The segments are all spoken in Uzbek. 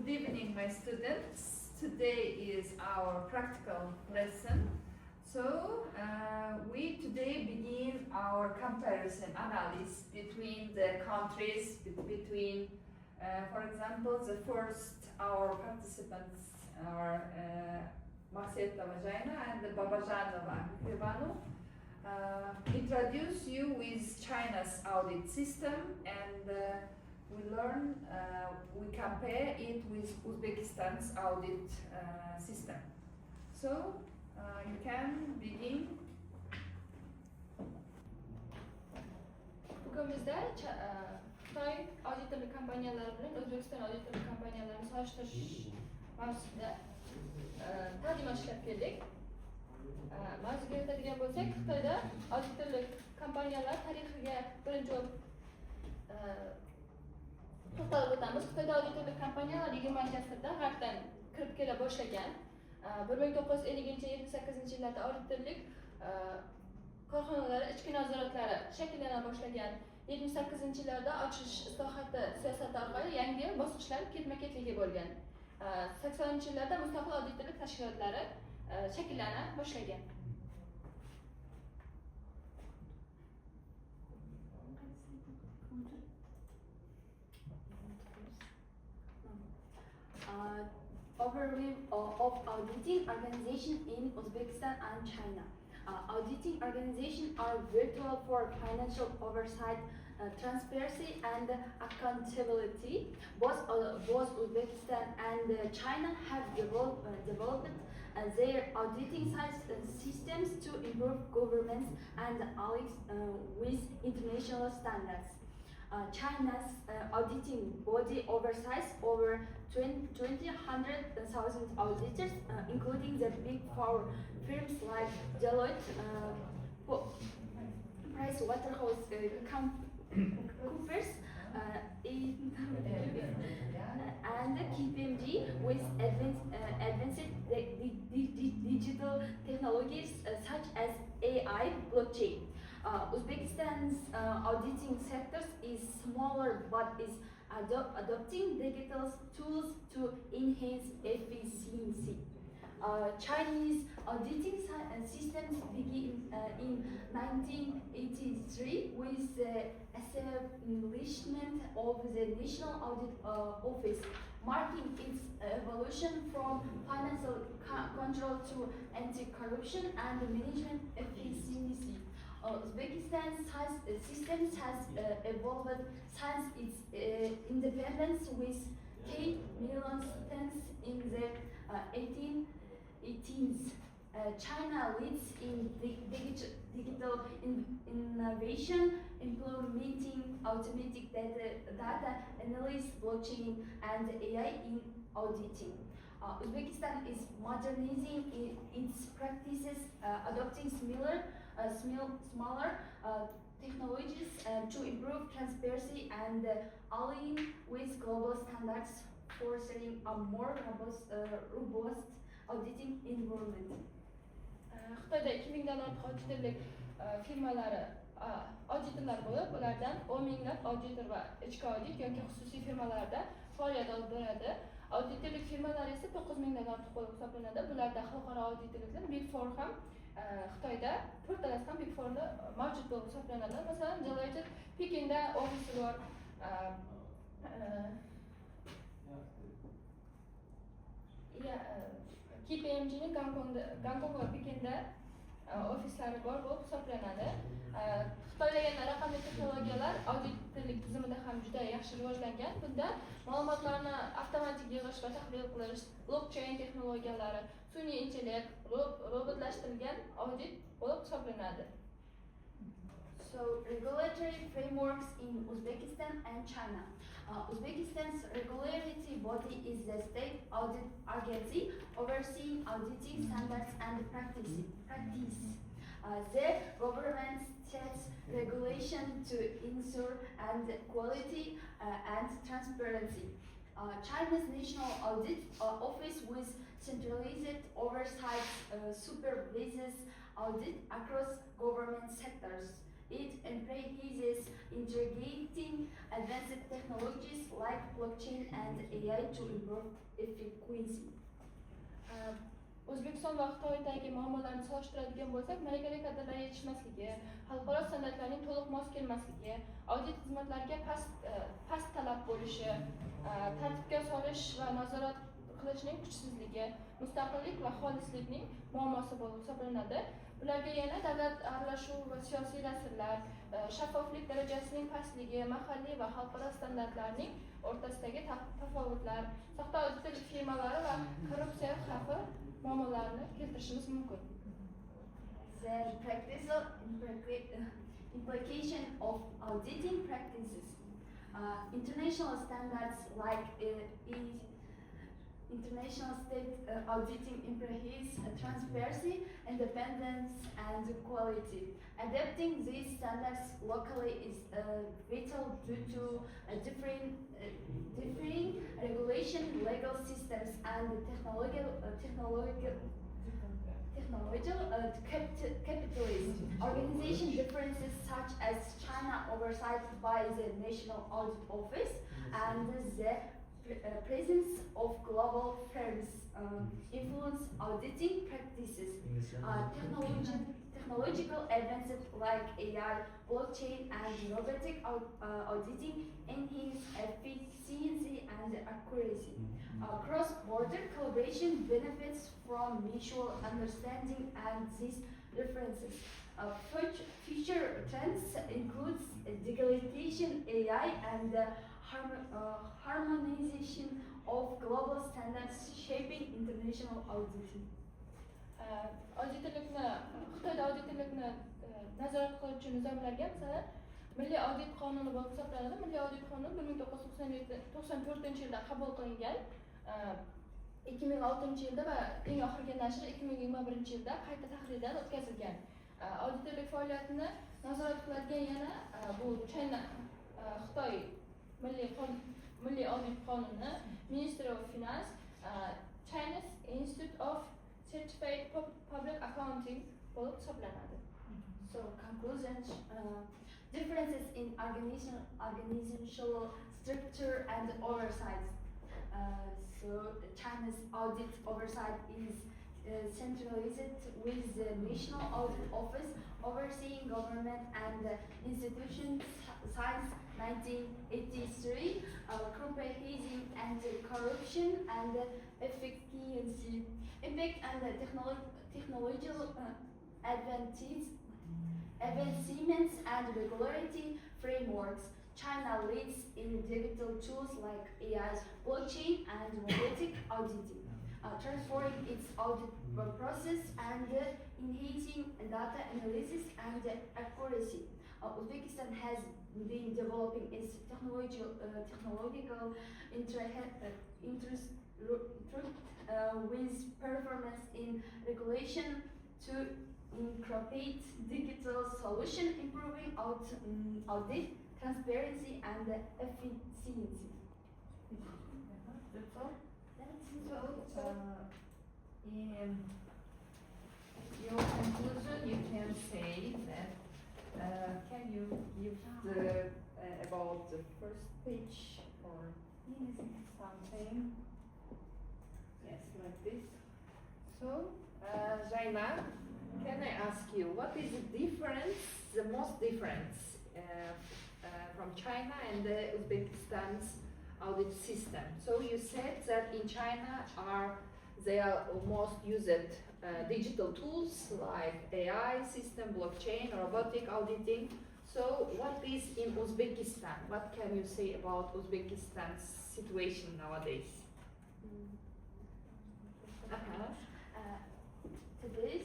Good evening, my students. Today is our practical lesson. So, we today begin our comparison analysis between the countries, between, for example, the first, our participants are Marceta Vagina and Babajanova Krivanu. Introduce you with China's audit system, and we compare it with Uzbekistan's audit system. So you can begin. Bugün bizde Xitoy auditorlik kompaniyalari bilan O'zbekiston auditorlik kompaniyalarini solishtirish mavzusida taqdimot ishlab keldik. Mavzuga o'tadigan bo'lsak, Xitoyda auditorlik kompaniyalar tarixiga birinchi to'xtalib o'tamiz. Xitoyda auditorlik kompaniyalar 20-asrda g'arbdan kirib kela boshlagan. 1950-78 yillarda auditorlik korxonalari ichki nazoratlari shakllana boshlagan. 78-yillarda ochish islohoti siyosati orqali yangi bosqichlar ketma-ketligi bo'lgan. 80-yillarda mustaqil auditorlik tashkilotlari shakllana boshlagan. Overview of auditing organization in Uzbekistan and China. Auditing organizations are virtual for financial oversight, transparency and accountability. Both Uzbekistan and China have developed their auditing systems to improve governance and audit with international standards. China's auditing body oversees over 100,000 auditors, including the big four firms like Deloitte, PricewaterhouseCoopers, and KPMG with advanced digital technologies such as AI, blockchain. Uzbekistan's auditing sector is smaller but is adopting digital tools to enhance efficiency. Chinese auditing systems began in 1983 with the establishment of the National Audit Office, marking its evolution from financial control to anti-corruption and management efficiency. Uzbekistan's systems has evolved since its independence with Kate Milan's in the 1880s. China leads in digital innovation, implementing automatic data analysis, blockchain, and AI in auditing. Uzbekistan is modernizing its practices, adopting smaller technologies to improve transparency and align with global standards for setting a more robust auditing environment. Xitoyda 2000dan ortiq auditorlik firmalari auditorlar bo'lib, ulardan 10 minglab auditor va ichki audit yoki xususiy firmalarda faoliyat olib boradi. Auditorlik firmalari esa 9 mingdan ortiq bo'lib hisoblanadi. Bularda xalqaro auditorliklar Big Four ham Xitoyda to'rtalasi ham Big Four'da mavjud bo'lib hisoblanadi. Masalan, Deloitte Pekinda ofisi bor. KPMG'ning Gonkong va Pekinda ofislari bor bo'lib hisoblanadi. Xitoydagi raqamli texnologiyalar auditorlik tizimida ham juda yaxshi rivojlangan. Bunda ma'lumotlarni avtomatik yig'ish va tahlil qilish, blockchain texnologiyalari, sun'iy intellekt, robotlashtirilgan audit bo'lib hisoblanadi. So, regulatory frameworks in Uzbekistan and China. Uzbekistan's regulatory body is the state audit agency overseeing auditing standards and practice. The government sets regulation to ensure quality and transparency. China's National Audit Office with centralized oversight supervises audit across government sectors. It emphasizes integrating advanced technologies like blockchain and AI to improve efficiency. O'zbekiston va Xitoydagi muammolarni solishtiradigan bo'lsak, malakali kadrlar yetishmasligi, xalqaro standartlarning to'liq mos kelmasligi, audit xizmatlariga past talab bo'lishi, tartibga solish va nazorat qilishning kuchsizligi, mustaqillik va xolislikning muammosi bo'lib hisoblanadi. Bularga yana davlat aralashuv va siyosiy ta'sirlar, shaffoflik darajasining pastligi, mahalliy va xalqaro standartlarning o'rtasidagi tafovutlar, soxta auditlik firmalari va korrupsiya xavfi muammolarni keltirishimiz mumkin. The practical implication of auditing practices. International standards like international state auditing implies transparency, independence, and quality. Adapting these standards locally is vital due to differing regulation, legal systems, and capitalism. Organization differences such as China oversight by the National Audit Office and the presence of global firms influence auditing practices. Technological advances like AI, blockchain, and robotic auditing enhance efficiency and accuracy. Cross-border collaboration benefits from mutual understanding and these differences. Future trends include digitalization, AI, and harmonization of global standards shaping international auditing. Xitoyda auditorlikni nazorat qiluvchi nizomlarga masalan Milliy audit qonuni bo'lib hisoblanadi. Milliy audit qonuni 1994-yilda qabul qilingan. 2006-yilda va eng oxirgi nashri 2021-yilda qayta tahrirdan o'tkazilgan. Auditorlik faoliyatini nazorat qiladigan yana bu China Xitoy Milliy audit qonuni Ministry of Finance, China's Institute of Certified Public Accounting bo'lib hisoblanadi. So conclusions, differences in organizational structure and oversight. So China's audit oversight is centralized with the National Audit Office overseeing government and institutions since 1983, comprehending anti-corruption and efficiency, impact and technological advancements and regulatory frameworks. China leads in digital tools like AI, blockchain, and robotic auditing, transforming its audit process and enhancing data analysis and accuracy. Uzbekistan has been developing its technological interest with performance in regulation to incorporate digital solution, improving audit transparency and efficiency. That's all. So, In your conclusion, you can say that. Can you give about the first page or something? Yes, like this. So, Zaina, can I ask you what is the difference, the most difference from China and Uzbekistan's audit system? So you said that in China they are most used digital tools like AI system, blockchain, robotic auditing. So what is in Uzbekistan? What can you say about Uzbekistan's situation nowadays? Today,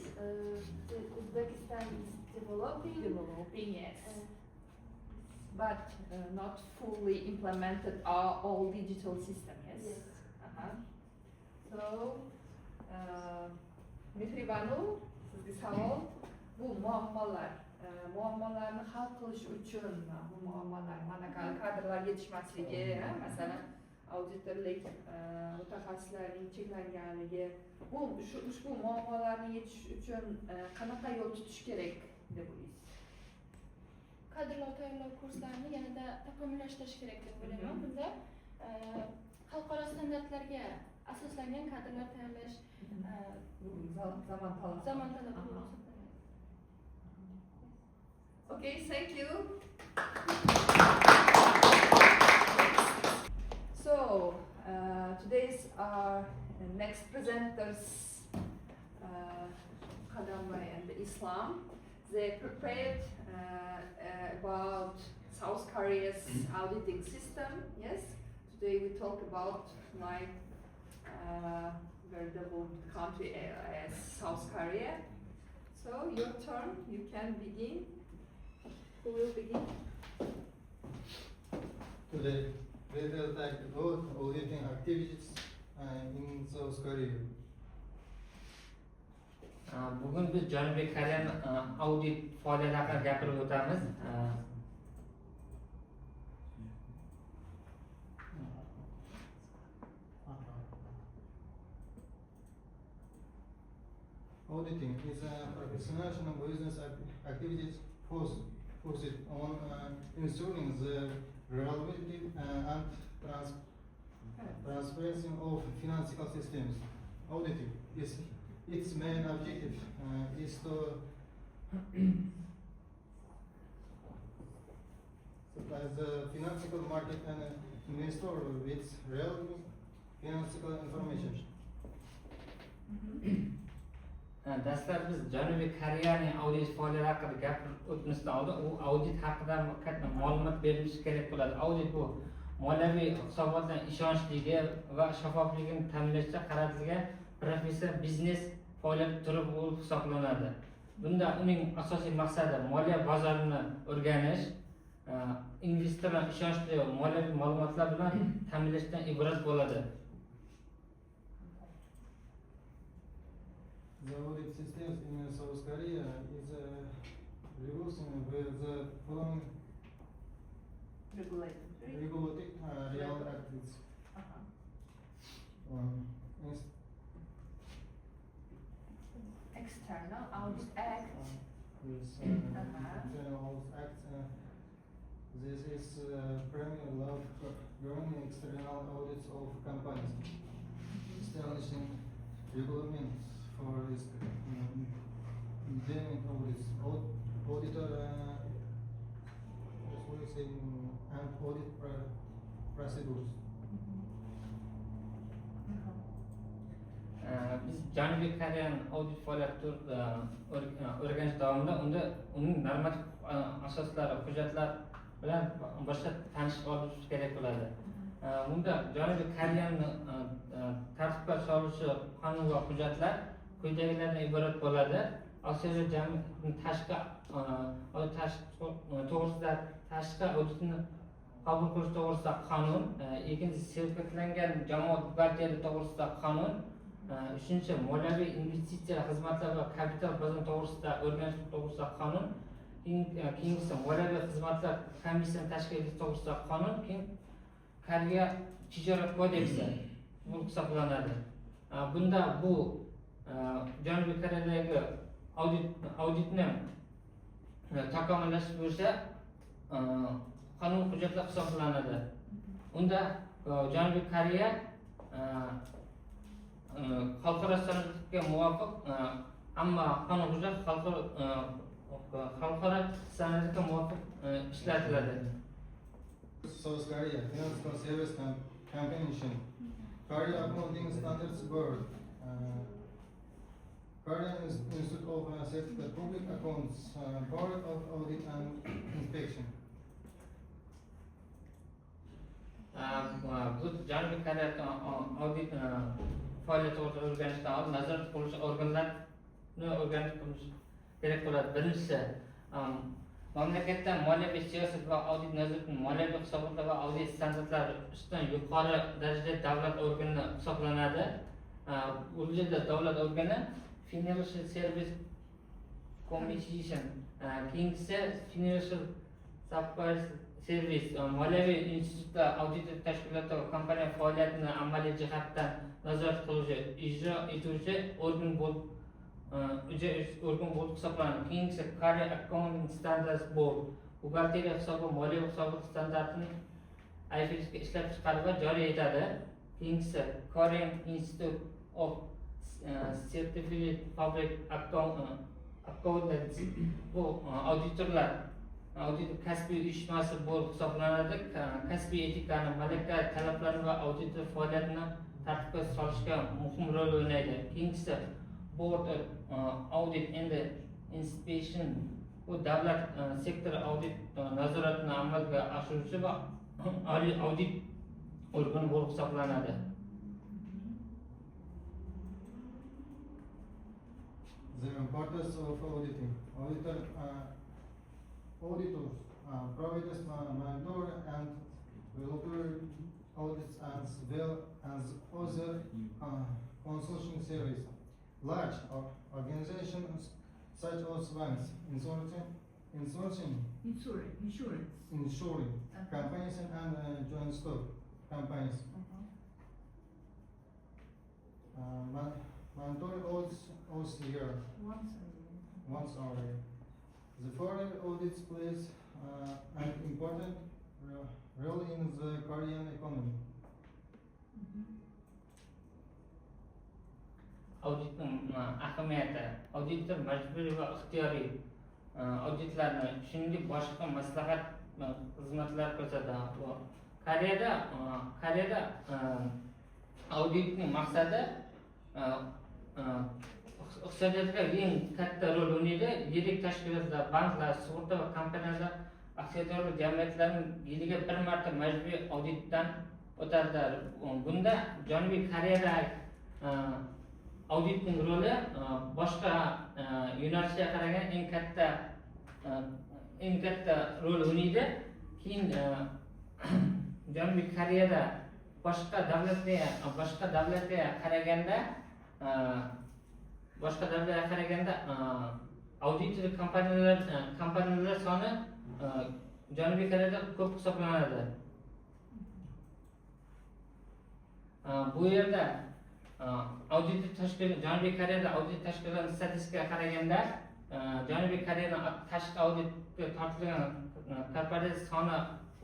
Uzbekistan is developing, Yes. But not fully implemented all digital system, yes? Yes. So, Mehribanu, sizga savol. Bu muammolarni hal qilish uchun bu muammolar, mana kadrlar yetishmasligi, masalan, auditorlik mutaxassislarning cheklanganligi, ushbu muammolarni yechish uchun qanaqa yo'l tutish kerak deb o'ylaysiz? kadrlar tayyorlov kurslarini yanada takomillashtirish kerak deb o'ylayman. Bunda xalqaro standartlarga asoslangan kadrlar tayyorlash zaman talabi hisoblanadi. Okay, thank you. So, today's our next presenters, Kadambay and Islam. They prepared about South Korea's auditing system. Yes, today we talk about like very developed country as South Korea. So your turn. You can begin. Who will begin? Today, we will talk about auditing activities in South Korea. Bugun biz Janubiy Koreyaning audit faoliyati haqida gapirib o'tamiz. Auditing is a professional business activities focused on ensuring the reliability and transparency of financial systems. Auditing is its main objective is to supply the financial market and investor with relevant financial information. Dastlab biz Janubiy Koreyaning audit faoliyati haqida gapirib o'tishdan oldin u audit haqida katta ma'lumot berilishi kerak bo'ladi. Audit bu moliyaviy hisobotlarning ishonchliligi va shaffofligini ta'minlashga qaratilgan professional biznes faoliyat turi bo'lib hisoblanadi. Bunda uning asosiy maqsadi moliya bozorini o'rganish, investorlar ishonchli moliyaviy ma'lumotlar bilan ta'minlashdan iborat bo'ladi. The audit systems in South Korea is revolution with the following regulated real activities. External Audit Act. Yes, General Audit Act. This is primary law governing external audits of companies, establishing regulations for this independent audits, auditor and audit procedures. Biz Janubiy Koreyaning audit faoliyatini o'rganish davomida uning normativ asoslari, hujjatlar bilan boshqa tanishib olish kerak bo'ladi. Bunda Janubiy Koreyaning tartibga soluvchi qonun va hujjatlar quyidagilardan iborat bo'ladi. Osiyo jamiyatining tashqi to'g'risida tashqi auditni qabul qilish to'g'risida qonun, ikkinchisi sertifikatlangan jamoat buxgalteriya to'g'risida qonun, uchinchi moliyaviy investitsiya xizmatlar va kapital bozori to'g'risida o'rganish to'g'risida qonun, keyingisi moliyaviy xizmatlar komissiyasi tashkil etish to'g'risida qonun, keyin Koreya tijorat kodeksi bu hisoblanadi. Bunda bu Janubiy Koreyadagi auditni takomillashtirish bo'yicha qonun hujjatlar hisoblanadi. Unda Janubiy Koreya xalqaro standartga muvofiq hamma qonun hujjat xalqaro standartga muvofiq ishlatiladi. South Korea Financial Service Commission, Korea Accounting Standards Board, Korean Institute of Certificate Public Accounts, Board of Audit and Inspection. Bu Janubiy Koreya audit faoliyati to'g'risida o'rganishdan oldin nazorat qiluvchi organlarni o'rganish kerak bo'ladi. Birinchisi, mamlakatda moliyaviy siyosat va audit nazorati moliyaviy hisobotlar va audit standartlari ustidan yuqori darajada davlat organi hisoblanadi. Bu yerda davlat organi Financial Service Commission, keyingisi Financial Support Service, moliyaviy institutlar, audit tashkilotlar va kompaniya faoliyatini amaliy jihatdan nazorat qiluvchi ijro etuvchi organ bo'lib hisoblanadi. Keyingisi Korea Accounting Standards Board, buxgalteriya hisobi, moliya hisobi standartini IFRSga ishlab chiqarib va joriy etadi. Keyingisi Korean Institute of Certified Public Accountants. Bu auditorlar audit kasbiy uyushmasi bo'lib hisoblanadi. Kasbiy etikani, malaka talablari va auditor faoliyatini tartibga solishga muhim rol o'ynaydi. Keyingisi Board of Audit and Inspection. Bu davlat sektor audit nazoratini amalga oshiruvchi va oliy audit organi bo'lib hisoblanadi. The importance of auditing. Auditors provide mandatory and voluntary audits as well as other consulting services. Large organizations such as banks, insurance companies and joint stock companies. Mandatory audits once a year. The foreign audits plays an important role in the Korean economy. Auditning ahamiyati. Auditor majburiy va ixtiyoriy auditlarni, shuningdek boshqa maslahat xizmatlar ko'rsatadi. Koreyada auditning maqsadi iqtisodiyotga eng katta rol o'ynaydi. Yirik tashkilotlar, banklar, sug'urta va kompaniyalar aksiyadorlik jamiyatlarning yiliga bir marta majburiy auditdan o'tadi. Bunda Janubiy Koreyada auditning roli boshqa yo'nalishga qaragan eng katta rol o'ynaydi. Keyin Janubiy Koreyada boshqa davlatga qaraganda auditor kompaniyalar soni Janubiy Koreyada ko'p hisoblanadi. Bu yerda Janubiy Koreyada audit tashkilotlarning statistikaga qaraganda Janubiy Koreyaning tashqi auditga tortilgan korporatsiya soni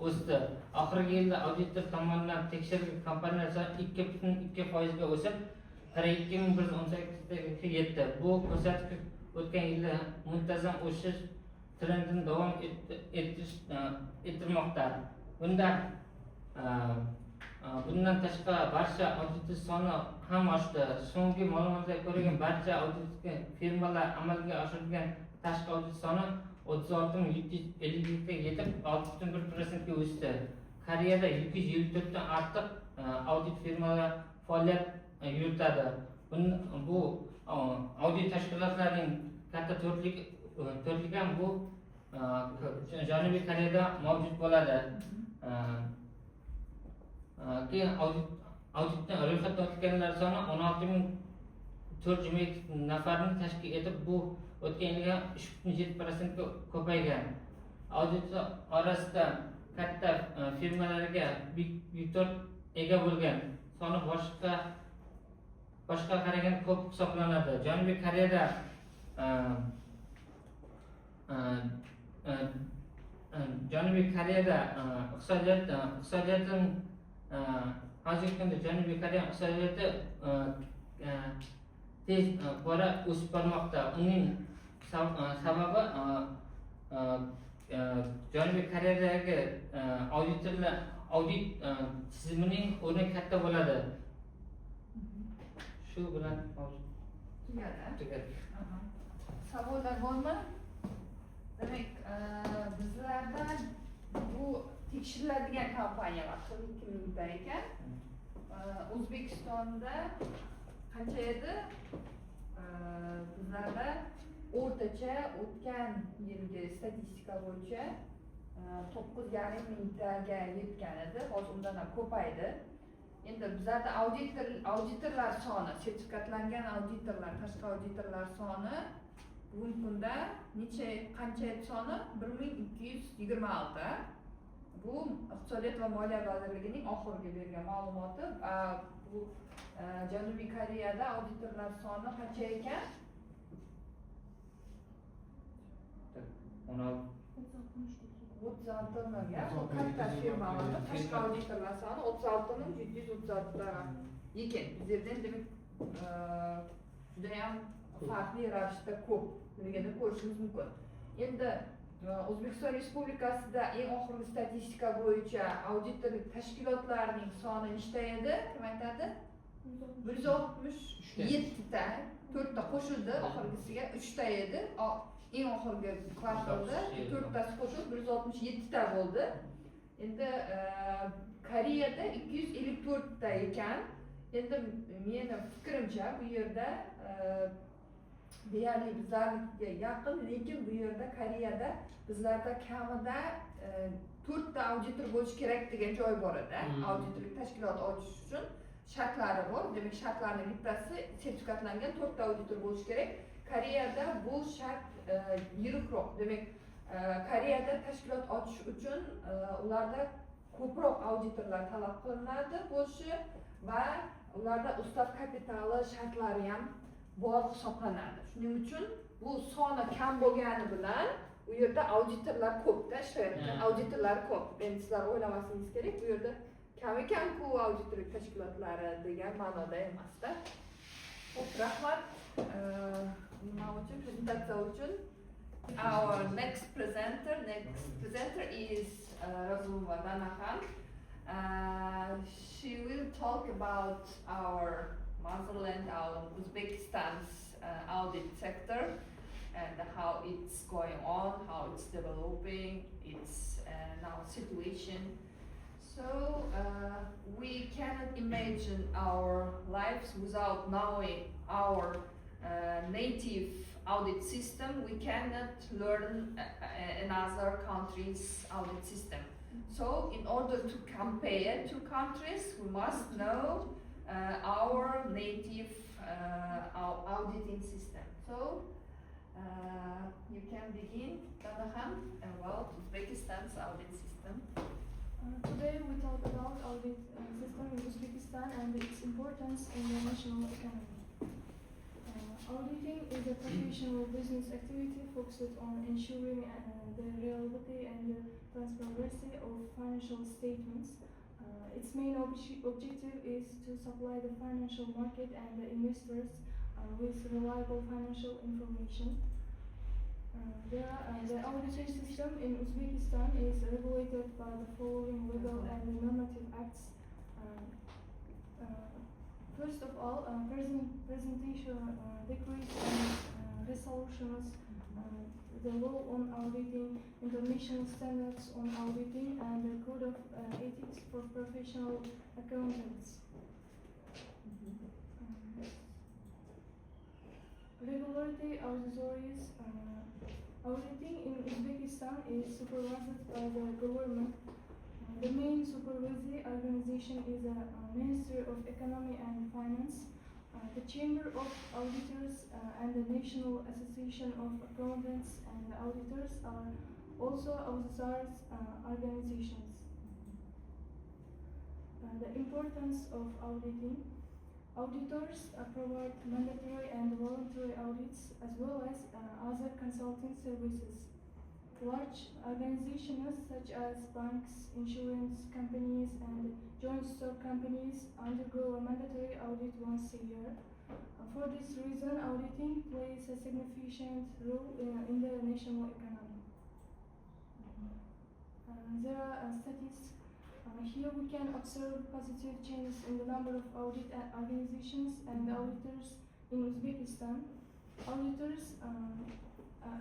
o'sdi. Oxirgi yilda auditor tomonidan tekshirilgan kompaniyalar soni 2.2% ga o'sib 42.118 ga yetdi. Bu ko'rsatkich o'tgan yilda muntazam o'sish trendini davom ettirmoqda. Bundan tashqari barcha auditor soni ham oshdi. So'nggi ma'lumotlarga ko'ra, barcha audit firmalar amalga oshirgan tashqi audit soni 36.750 ga yetib 6.1% ga o'sdi. Koreyada 254 dan ortiq audit firmalar faoliyat yuritadi. Bu audit tashkilotlarining katta to'rtligi ham bu Janubiy Koreyada mavjud bo'ladi. Keyin auditdan ro'yxatdan o'tganlar soni 16.402 nafarni tashkil etib, bu o'tgan yilga 3.7% ga ko'paygan. Auditlar orasida katta firmalarga Big4 ega bo'lgan soni boshqa qaraganda ko'p hisoblanadi. Janubiy Koreyada iqtisodiyotning hozirgi kunda Janubiy Koreya iqtisodiyoti tez bora o'sib bormoqda. Uning sababi Janubiy Koreyadagi audit tizimining o'rni katta bo'ladi. Shu bilan tugadi. Savollar bormi? Demak, bizlarda bu tekshiriladigan kompaniyalar 42 mingdan ekan. O'zbekistonda qancha edi? Bizlarda o'rtacha o'tgan yilgi statistika bo'yicha 9,5 mingtaga yetgan edi. Hozir undan ham ko'paydi. Endi bizlarda auditorlar soni, sertifikatlangan auditorlar, tashqi auditorlar soni bugungi kunda qancha soni? 1226. Bu Iqtisodiyot va moliya vazirligining oxirgi bergan ma'lumoti. Bu Janubiy Koreyada auditorlar soni qancha ekan? 16. 36 36 katta firmalarda firma. tashqi auditorlar soni 36,736 ta ekan. Bizerden demek judayam farklı ravishda ko'pligini ko'rishimiz mumkin. Endi O'zbekiston Respublikasida eng oxirgi statistika bo'yicha auditorlik tashkilotlarining soni nechta edi? Kim aytadi? 167 ta, 4 ta qo'shildi, oxirgisiga 3 ta edi. Eng oxirgi kvartalda 4 tasi qo'shilib 167 ta bo'ldi. Endi Koreyada 254 ta ekan. Endi meni fikrimcha bu yerda deyarli bizlarga yaqin, lekin bu yerda Koreyada bizlarda kamida 4 ta auditor bo'lishi kerak degan joy bor edi. Auditorlik tashkiloti ochish uchun shartlari bor. Demak, shartlarning bittasi sertifikatlangan 4 ta auditor bo'lishi kerak. Koreyada bu shart yirikroq. Demak, Koreyada tashkilot ochish uchun ularda ko'proq auditorlar talab qilinadi bo'lishi va ularda ustav kapitali shartlari ham bor hisoblanadi. Shuning uchun bu soni kam bo'lgani bilan u yerda auditorlar ko'pda ishlayotgan auditorlar ko'p. Endi sizlar o'ylamasingiz kerak, bu yerda kam ekan-ku auditorlik tashkilotlari degan ma'noda emasda. Xo'p, rahmat. Nima uchun prezentatsiya uchun. Our next presenter is Razulova Danahan. She will talk about our motherland, our Uzbekistan's audit sector and how it's going on, how it's developing, its now situation. So we cannot imagine our lives without knowing our native audit system. We cannot learn another country's audit system. So in order to compare two countries, we must know our native auditing system. So you can begin, Danahan, about Uzbekistan's audit system. Today we talk about audit system in Uzbekistan and its importance in the national economy. Auditing is a professional business activity focused on ensuring the reliability and the transparency of financial statements. Its main objective is to supply the financial market and the investors with reliable financial information. The auditing system in Uzbekistan is regulated by the following legal and normative acts. First of all, presentation decrees and resolutions, the law on auditing, international standards on auditing, and the code of ethics for professional accountants. Regulatory authorities. Auditing in Uzbekistan is supervised by the government. The main supervisory organization is the Ministry of Economy and Finance. The Chamber of Auditors and the National Association of Accountants and Auditors are also authorized organizations. The importance of auditing. Auditors provide mandatory and voluntary audits as well as other consulting services. Large organizations such as banks, insurance companies, and joint stock companies undergo a mandatory audit once a year. For this reason, auditing plays a significant role in the national economy. There are studies. Here we can observe positive changes in the number of audit organizations and auditors in Uzbekistan. Auditors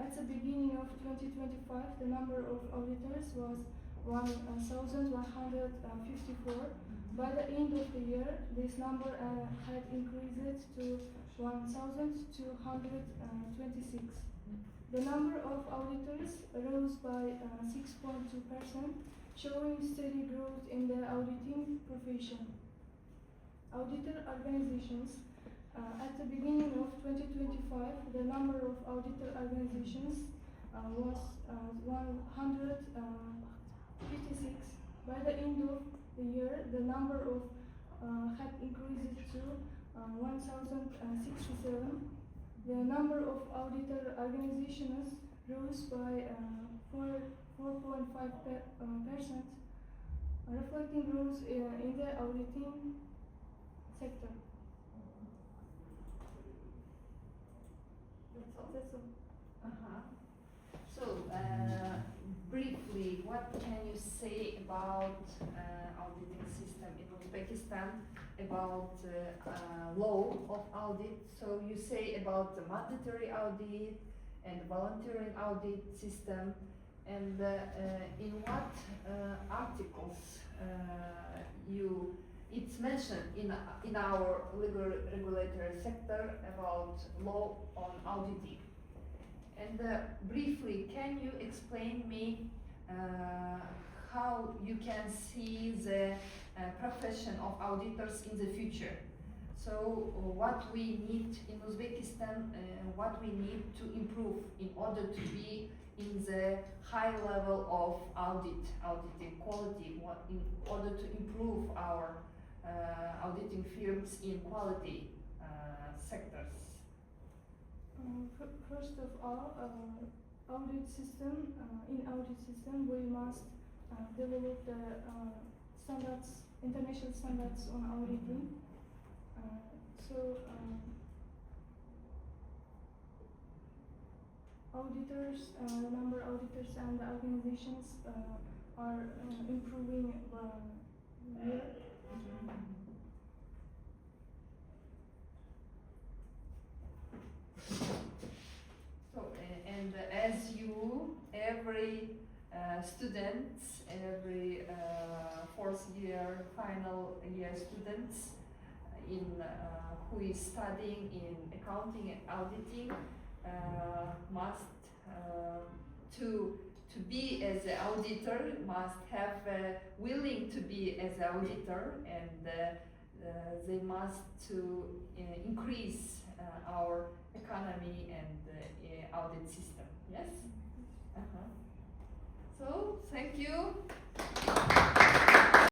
at the beginning of 2025, the number of auditors was 1,154. By the end of the year, this number had increased to 1,226. The number of auditors rose by 6.2%, showing steady growth in the auditing profession. Auditor organizations. At the beginning of 2025, the number of auditor organizations was 156. By the end of the year, the number of had increased to 1,067. The number of auditor organizations rose by 4.5%, reflecting growth in the auditing sector. That's all. That's all. Uh-huh. So, briefly, what can you say about auditing system in Uzbekistan, about law of audit? So you say about the mandatory audit and voluntary audit system, and in what articles it's mentioned in our legal regulatory sector about law on auditing. And briefly, can you explain me how you can see the profession of auditors in the future? So what we need in Uzbekistan, what we need to improve in order to be in the high level of auditing quality, in order to improve our auditing firms in quality sectors. First of all, audit system. In audit system, we must develop the standards, international standards on auditing. Auditors, number auditors and organizations are improving year. So, and as you, every students, every fourth year, final year students in who is studying in accounting and auditing must to be as an auditor must have willing to be as an auditor, and they must to increase our economy and audit system. Yes. So thank you.